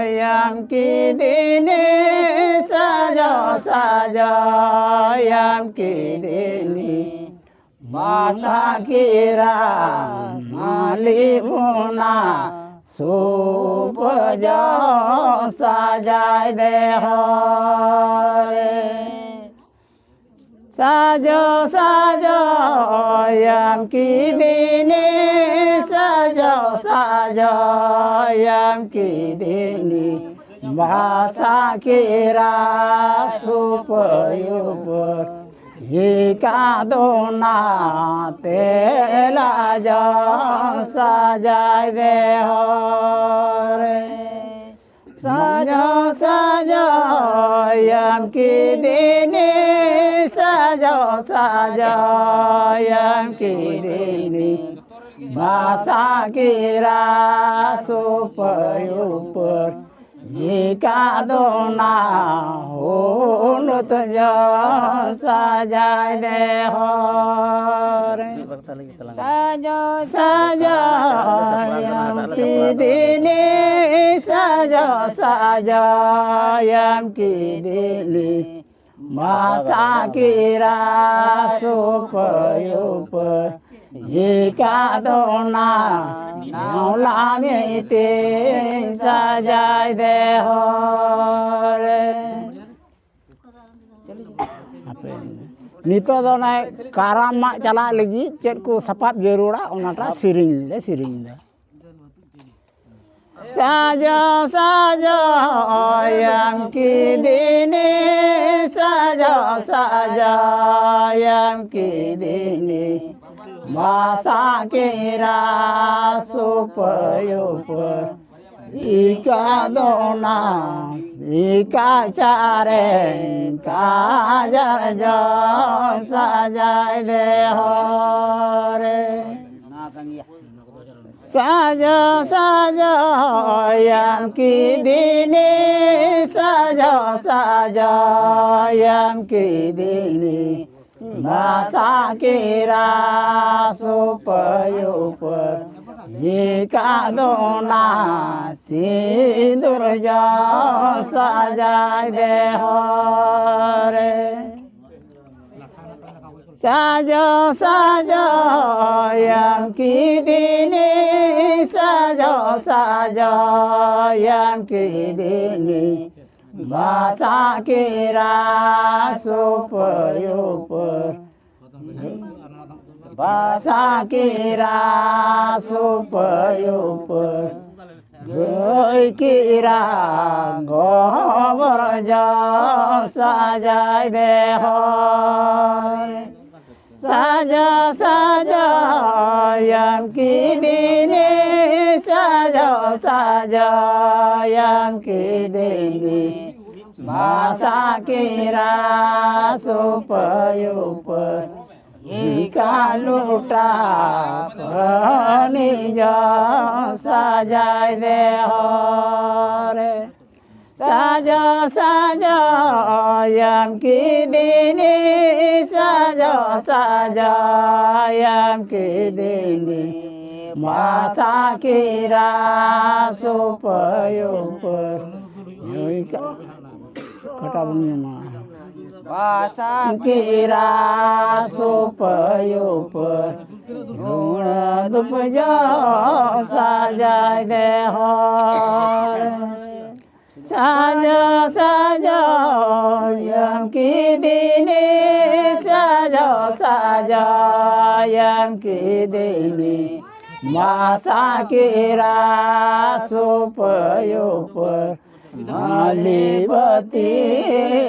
yang kidini saja saja yang kidini masa kira malibuna supaja sajai dehore saja saja yang kidini saja saja yang kidini masa kira supaya ika dona tela ja sajai dehore saja saja yang kidini saja saja yang kidini masa kira supaya jika dona unut jo sajai dehore saja saja yang kidini saja saja yang kidini masa kira supaya jika dona naulami te sajai dehore nito dona karama cala lagi ced ku sapap jerura onata siring le siring le saja saja yang kidini saja saja yang kidini masa kira supaya ika dona ika care kajar jo sajai dehore saja saja yang kidini saja saja yang kidini masa kira supaya jika dona sindur jo sajai dehore saja saja yang kidini saja saja yang kidini masa kira supaya masa kira supaya goi kira gomor jo sajai dehore saja saja yang kidini saja saja yang kidini masa kira supaya ika luta pani jo sajai dehore saja saja yang kidini saja saja yang kidini masa kira supaya kata bunyi masa kira supaya guna dupja sajai dehore saja saja yang kidini saja saja yang kidini masa kira supaya malibati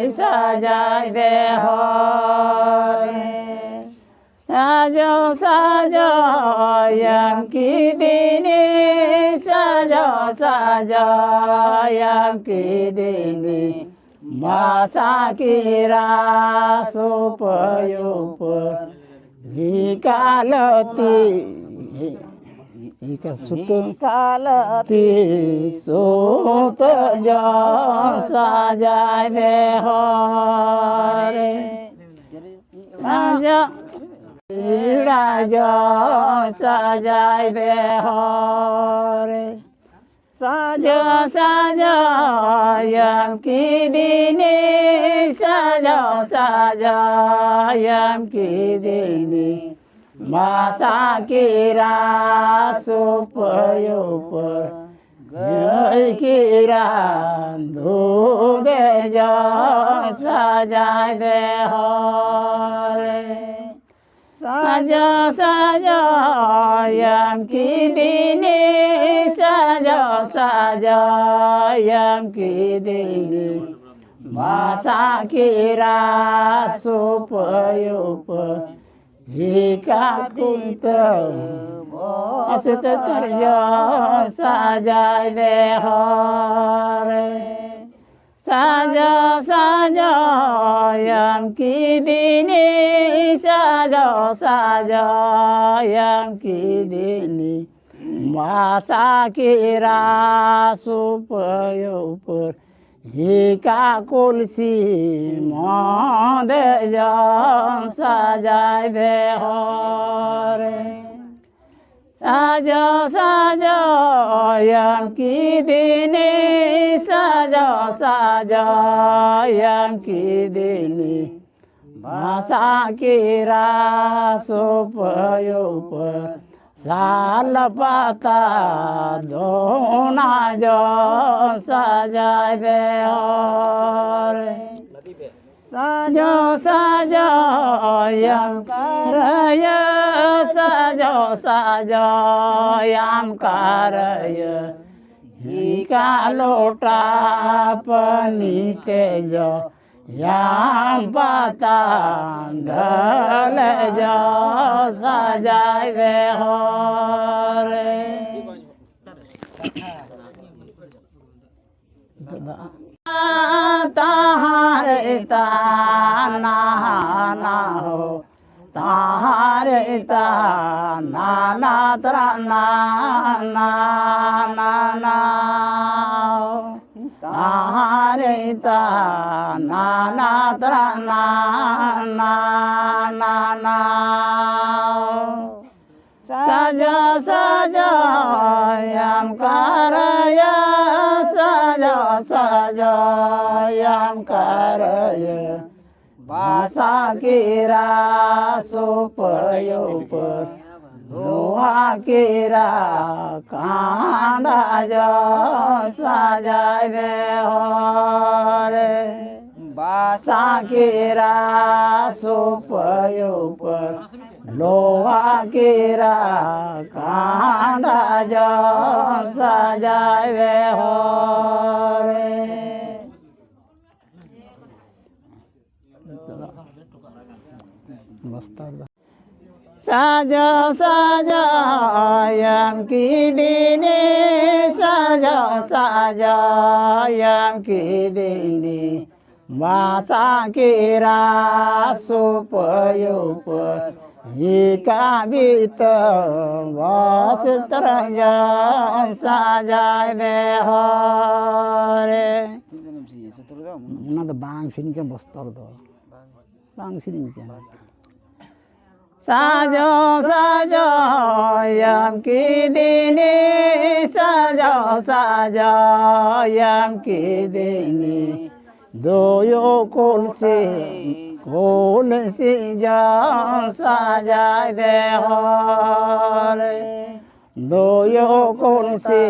sajai dehore saja saja yang kidini saja saja yang kidini masa kira supaya jika letih ika sutu kalati suta jo sajai dehore saja ira jo sajai dehore साजो साजो यम की दीनी साजो साजो यम की दीनी मासा कीरा सुपयुप गई कीरा दूध जो सजाय दे हो रे साजो साजो यम की दीनी साजो साजो यम की दीनी मासा कीरा सुपयुप हिका कुंत मस्त तरजो सजाय दे हो रे साजो साजो यम की दीनी साजो साजो यम की दीनी मासा कीरा सुपयुप हिका कुलसी मोदे जो सजाय दे हो रे साजो साजो यम की दीनी साजो साजो यम की दीनी भाषा कीरा सुपयुप साल पाता दोना जो सजाय दे हो रे साजो साजो यम करय साजो साजो यम करय हिका लोटा पनी तेजो याम पाता ढल जो सजाय दे हो रे ताहारे ताना ना हो ताहारे ताना ना तरा ना ना ना ना ताहारे ताना ना तरा ना ना ना ना साजो साजो यम करय साजो साजो यम करय भाषा कीरा सुपयुप लोहा कीरा कांडा जो सजाय दे हो रे भाषा कीरा सुपयुप लोहा कीरा कांडा जो सजाय दे हो रे साजो साजो यम की दीनी साजो साजो यम की दीनी मासा कीरा सुपयुप हिका बीत वस्त्र जो सजाय दे हो रे ना तो बांग सिन के बस्तर दो बांग सिन के साजो साजो यम की दीनी साजो साजो यम की दीनी दोयो कुलसी जो सजाय दे हो रे दोयो कुलसी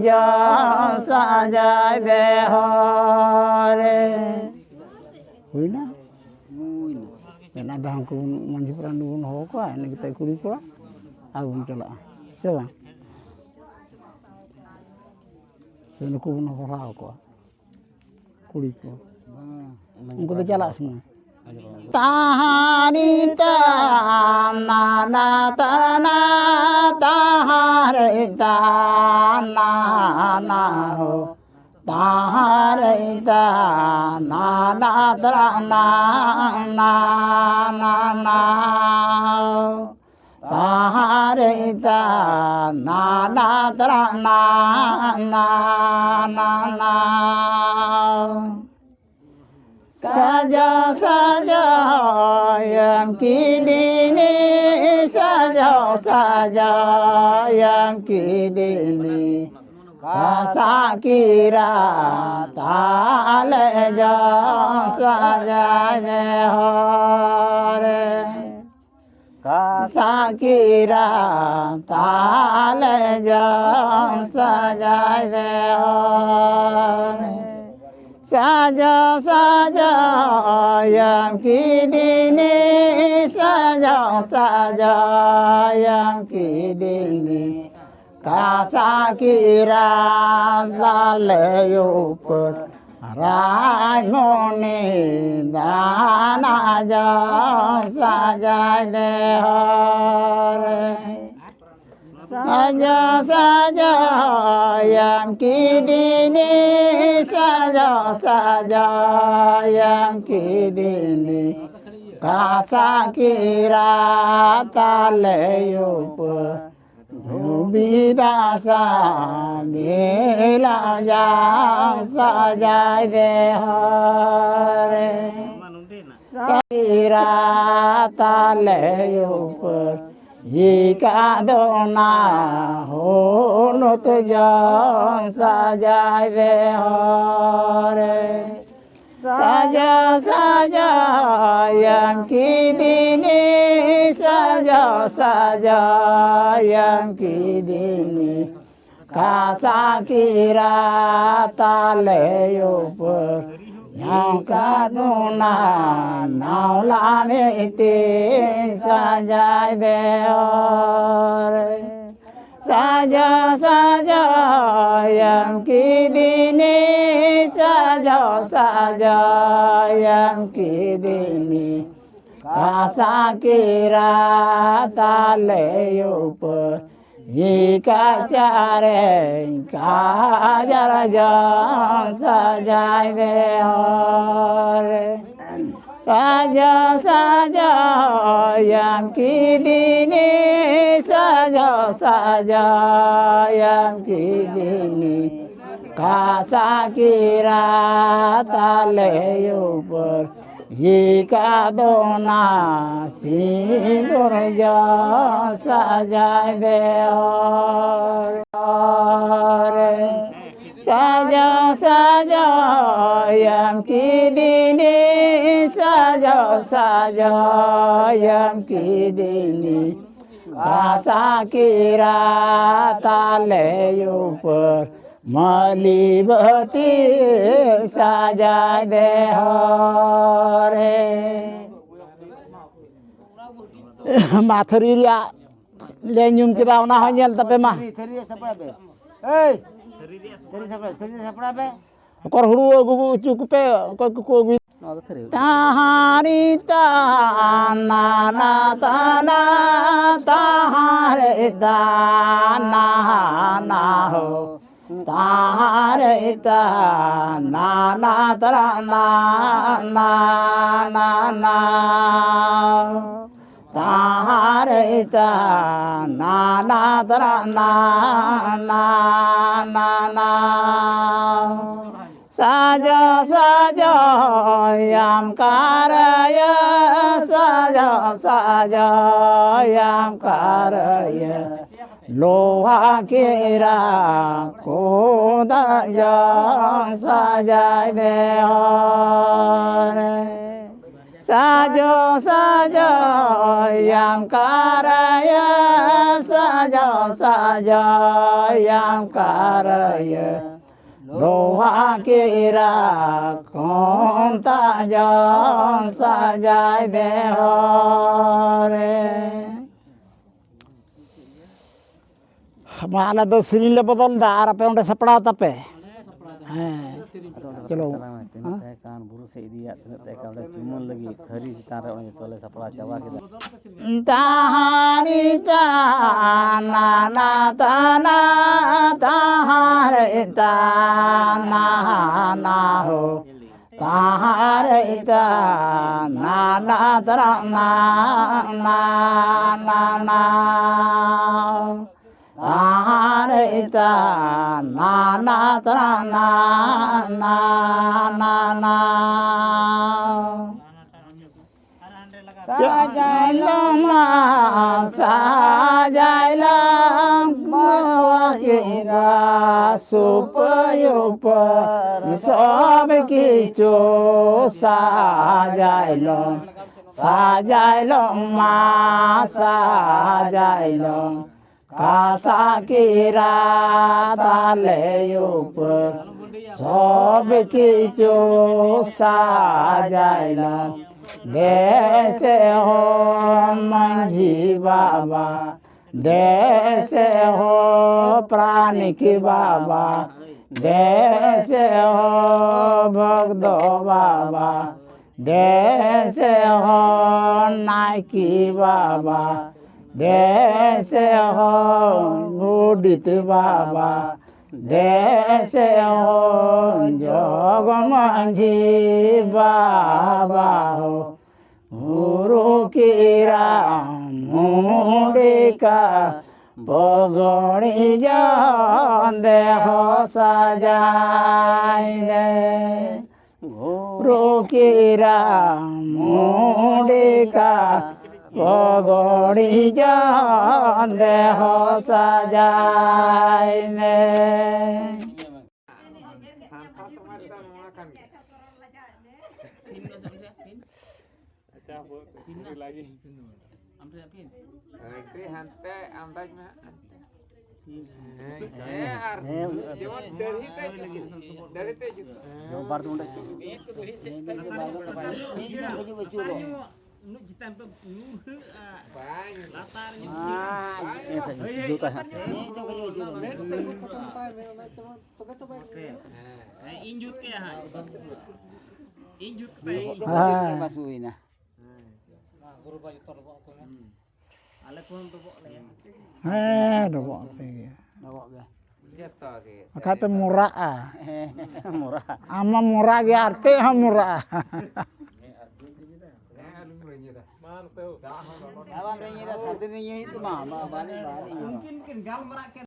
जो सजाय दे हो रे हुई ना ना दाम को मंझी प्राण बन हो को इन के कुड़ी को अब बन चला से बा से नुको बन हरा को कुड़ी को उनको तो चला समय ताहारी ताना ना तना ताहारे ताना ना हो ताहारे ताना ना तरा ना ना ना ना ताहारे ताना ना तरा ना ना ना ना saja saja yang kini saja saja yang kini kasa kira tale ja saja ne hore kasa kira tale ja saja ne hore saja saja yang kini saja saja yang kini kasa kira laleyuput raimoni dana ja saja dehore saja saja yang kini saja saja yang kini kasa kira taleyuput Bidasa bila yang saja dehore Saira taleyupur Jika dona hunut yang saja dehore Saja saja yang kini saja saja yang kini kasa kira taleyupur yang kaduna naulamiti saja dehore saja saja yang kini saja saja yang kini kasa kira taleyupur jika cari kajar jang saja dehore saja saja yang kini saja saja yang kini kasa kira taleyupur jika dona sindur jang saja dehore saja saja yang kini saja saja yang kini kasa kira taleyupur malibati saja dehore mathri ria lenyum kita ona hanyal tapi mah theri sapra be ei theri sapra be kor huru gugu cukupe ko ko tahari tana tana tahare tana na ho tahare tana tarana na na na tahare tana tarana na na na saja saja yang karaya saja saja yang karaya loha kira koda yang saja dehore saja saja yang karaya saja saja yang karaya loha kira konta jang saja dehore माला तो serine ले बदल दार पे उन्हें सपड़ा तपे चलो कान बुरु से दिया ते का चुमन लगी थरी तारे उन्हें तोले सपड़ा चवा के ताहारी ताना ना ताना ताहारे ताना ना हो ताहारे ताना ना तरा ना ना ना ना tahare na na na na na na Sajailong sajailong kira supayupa sob kicu sajailong sajailong sajailong kasakira taleyupa sob kicu sajailong देसे हो मंझी बाबा देसे हो प्राणी की बाबा देसे हो भगदो बाबा देसे हो नायकी बाबा देसे हो उदित बाबा देसे हो जोग मंझी बाबा हो गुरु की मुंडिका पगड़ी जान दे हो सजाई दे गुरु की मुंडिका पगड़ी जान दे हो सजाई दे lagi. Kri hante amdaj mah. Jangan dari te gitu. Jauh bar tuh Nu jitam tuh nu banyak latarnya. juta. Injut ke ya. Injut ke. Masukin nah. Guru baju torbok tuh kan. Ale pun torbok le. Dobok pe. Nabok ga. Jatuh ke. Kata murah Murah. ama murah ge arte ha murah Kalau itu mah, balik. Mungkin gal merak